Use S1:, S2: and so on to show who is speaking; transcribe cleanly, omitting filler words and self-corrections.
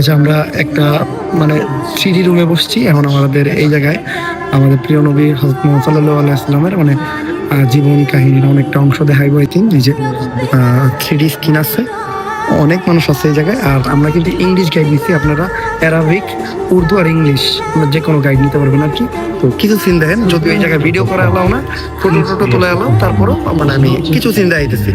S1: আচ্ছা, আমরা একটা মানে 3D রুমে বসছি এখন। আমাদের এই জায়গায় আমাদের প্রিয় নবী হযরত মুহাম্মদ সাল্লাল্লাহু আলাইহি ওয়াসাল্লামের জীবন কাহিনীর অনেকটা অংশ দেখাইবো। আই থিঙ্ক এই যে 3D স্ক্রিন আছে, অনেক মানুষ আছে এই জায়গায়। আর আমরা কিন্তু ইংলিশ গাইড নিচ্ছি, আপনারা অ্যারাবিক, উর্দু আর ইংলিশ যে কোনো গাইড নিতে পারবেন আর কি। তো কিছু সিন দেখেন, যদিও এই জায়গায় ভিডিও করা এলাও না, ফটো টোটো তোলা এলাও, তারপরও আমি কিছু সিন দেখাইতেছি।